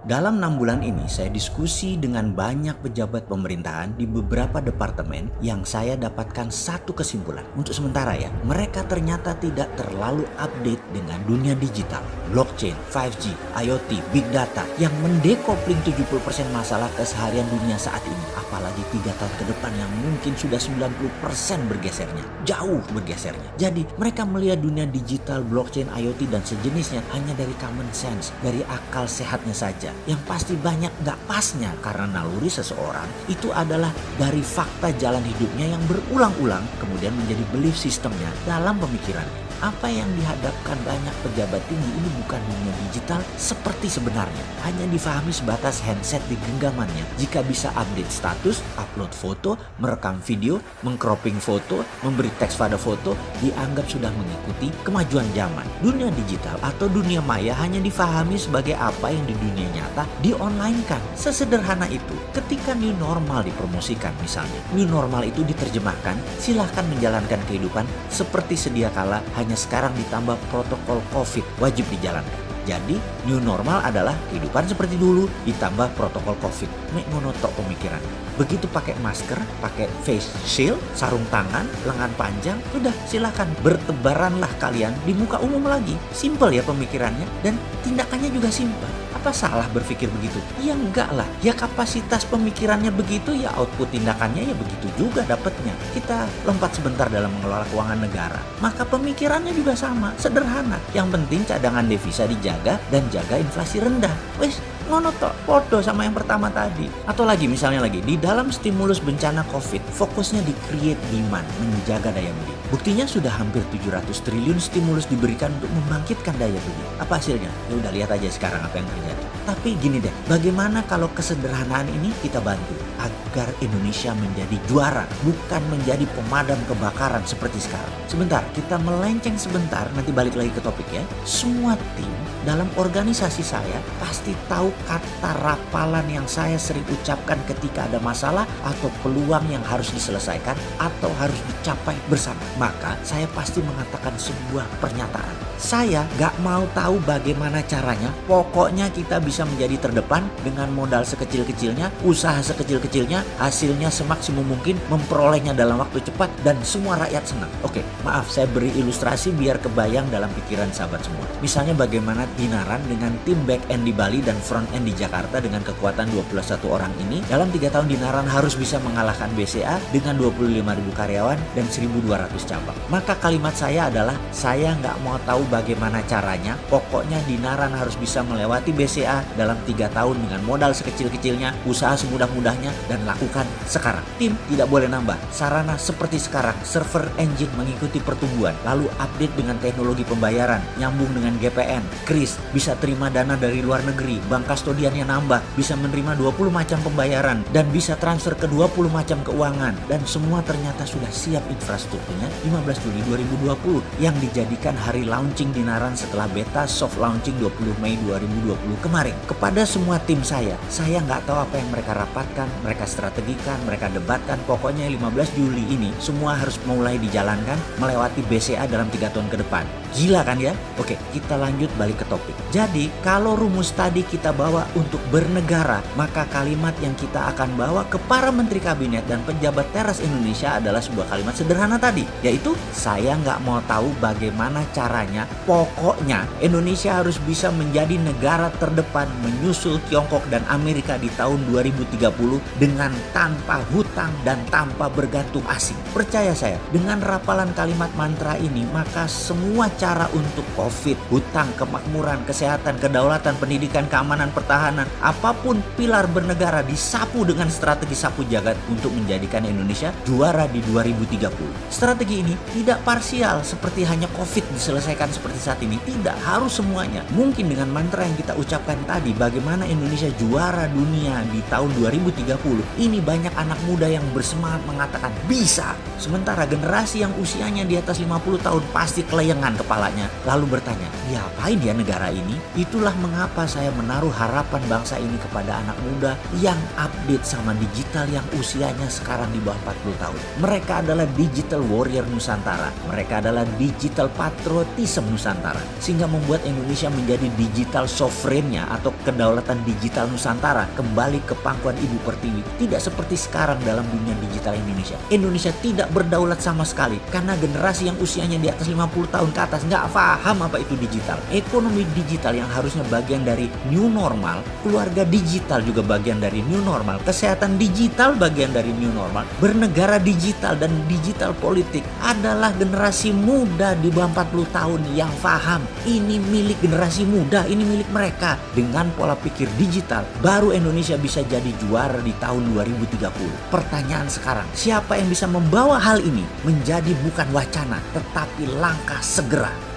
Dalam 6 bulan ini, saya diskusi dengan banyak pejabat pemerintahan di beberapa departemen yang saya dapatkan satu kesimpulan. Untuk sementara ya, mereka ternyata tidak terlalu update dengan dunia digital, blockchain, 5G, IoT, big data yang mendekopling 70% masalah keseharian dunia saat ini. Apalagi 3 tahun ke depan yang mungkin sudah 90% bergesernya, jauh bergesernya. Jadi mereka melihat dunia digital, blockchain, IoT dan sejenisnya hanya dari common sense, dari akal sehatnya saja. Yang pasti banyak gak pasnya karena naluri seseorang itu adalah dari fakta jalan hidupnya yang berulang-ulang kemudian menjadi belief sistemnya dalam pemikirannya. Apa yang dihadapkan banyak pejabat tinggi ini bukan dunia digital seperti sebenarnya. Hanya difahami sebatas handset di genggamannya. Jika bisa update status, upload foto, merekam video, mengcropping foto, memberi teks pada foto, dianggap sudah mengikuti kemajuan zaman. Dunia digital atau dunia maya hanya difahami sebagai apa yang di dunia nyata di-online-kan. Sesederhana itu. Ketika new normal dipromosikan misalnya, new normal itu diterjemahkan, silahkan menjalankan kehidupan seperti sedia kala, hanya sekarang ditambah protokol COVID wajib dijalankan. Jadi new normal adalah kehidupan seperti dulu ditambah protokol COVID. Mek ngonotok pemikiran. Begitu pakai masker, pakai face shield, sarung tangan, lengan panjang, sudah silahkan bertebaranlah kalian di muka umum lagi. Simple ya pemikirannya dan tindakannya juga simple. Apa salah berpikir begitu? Ya enggak lah. Ya kapasitas pemikirannya begitu, ya output tindakannya ya begitu juga dapatnya. Kita lompat sebentar dalam mengelola keuangan negara. Maka pemikirannya juga sama, sederhana. Yang penting cadangan devisa dijaga dan jaga inflasi rendah. Wes, ngono tok, podo sama yang pertama tadi. Atau lagi misalnya lagi, di dalam stimulus bencana COVID, fokusnya di create demand, menjaga daya beli. Buktinya sudah hampir 700 triliun stimulus diberikan untuk membangkitkan daya beli. Apa hasilnya? Ya udah lihat aja sekarang apa yang terjadi. Tapi gini deh, bagaimana kalau kesederhanaan ini kita bantu agar Indonesia menjadi juara, bukan menjadi pemadam kebakaran seperti sekarang. Sebentar, kita melenceng sebentar, nanti balik lagi ke topik ya. Semua tim dalam organisasi saya pasti tahu kata rapalan yang saya sering ucapkan ketika ada masalah atau peluang yang harus diselesaikan atau harus dicapai bersama. Maka saya pasti mengatakan sebuah pernyataan. Saya gak mau tahu bagaimana caranya, pokoknya kita bisa menjadi terdepan dengan modal sekecil-kecilnya, usaha sekecil-kecilnya, hasilnya semaksimum mungkin, memperolehnya dalam waktu cepat dan semua rakyat senang. Oke, maaf saya beri ilustrasi biar kebayang dalam pikiran sahabat semua. Misalnya bagaimana Dinaran dengan tim back end di Bali dan front end di Jakarta dengan kekuatan 21 orang ini, dalam 3 tahun Dinaran harus bisa mengalahkan BCA dengan 25.000 karyawan dan 1.200 cabang. Maka kalimat saya adalah, saya nggak mau tahu bagaimana caranya, pokoknya Dinaran harus bisa melewati BCA dalam 3 tahun dengan modal sekecil-kecilnya, usaha semudah-mudahnya, dan lakukan sekarang. Tim tidak boleh nambah, sarana seperti sekarang, server engine mengikuti pertumbuhan, lalu update dengan teknologi pembayaran, nyambung dengan GPN, KRIS, bisa terima dana dari luar negeri, bank kastodiannya nambah, bisa menerima 20 macam pembayaran, dan bisa transfer ke 20 macam keuangan, dan semua ternyata sudah siap infrastrukturnya 15 Juli 2020 yang dijadikan hari launching Dinaran setelah beta soft launching 20 Mei 2020 kemarin. Kepada semua tim saya nggak tahu apa yang mereka rapatkan, mereka strategikan, mereka debatkan, pokoknya 15 Juli ini semua harus mulai dijalankan melewati BCA dalam 3 tahun ke depan. Gila kan ya? Oke, kita lanjut balik ke topik. Jadi, kalau rumus tadi kita bawa untuk bernegara, maka kalimat yang kita akan bawa ke para menteri kabinet dan pejabat teras Indonesia adalah sebuah kalimat sederhana tadi, yaitu saya nggak mau tahu bagaimana caranya, pokoknya Indonesia harus bisa menjadi negara terdepan menyusul Tiongkok dan Amerika di tahun 2030 dengan tanpa hutang dan tanpa bergantung asing. Percaya saya, dengan rapalan kalimat mantra ini, maka semua cara untuk COVID, hutang, kemakmuran, kesehatan, kedaulatan, pendidikan, keamanan, pertahanan, apapun pilar bernegara disapu dengan strategi sapu jagat untuk menjadikan Indonesia juara di 2030. Strategi ini tidak parsial seperti hanya COVID diselesaikan seperti saat ini. Tidak, harus semuanya. Mungkin dengan mantra yang kita ucapkan tadi, bagaimana Indonesia juara dunia di tahun 2030, ini banyak anak muda yang bersemangat mengatakan bisa. Sementara generasi yang usianya di atas 50 tahun pasti keleyengan kepalanya, lalu bertanya, diapain ya negara ini? Itulah mengapa saya menaruh harapan bangsa ini kepada anak muda yang update sama digital yang usianya sekarang di bawah 40 tahun. Mereka adalah digital warrior Nusantara. Mereka adalah digital patriotism ekosistem Nusantara, sehingga membuat Indonesia menjadi digital sovereignnya atau kedaulatan digital Nusantara kembali ke pangkuan Ibu Pertiwi. Tidak seperti sekarang dalam dunia digital Indonesia. Indonesia tidak berdaulat sama sekali karena generasi yang usianya di atas 50 tahun ke atas nggak paham apa itu digital. Ekonomi digital yang harusnya bagian dari new normal, keluarga digital juga bagian dari new normal, kesehatan digital bagian dari new normal, bernegara digital dan digital politik adalah generasi muda di bawah 40 tahun yang paham ini milik generasi muda, ini milik mereka. Dengan pola pikir digital, baru Indonesia bisa jadi juara di tahun 2030. Pertanyaan sekarang, siapa yang bisa membawa hal ini menjadi bukan wacana tetapi langkah segera?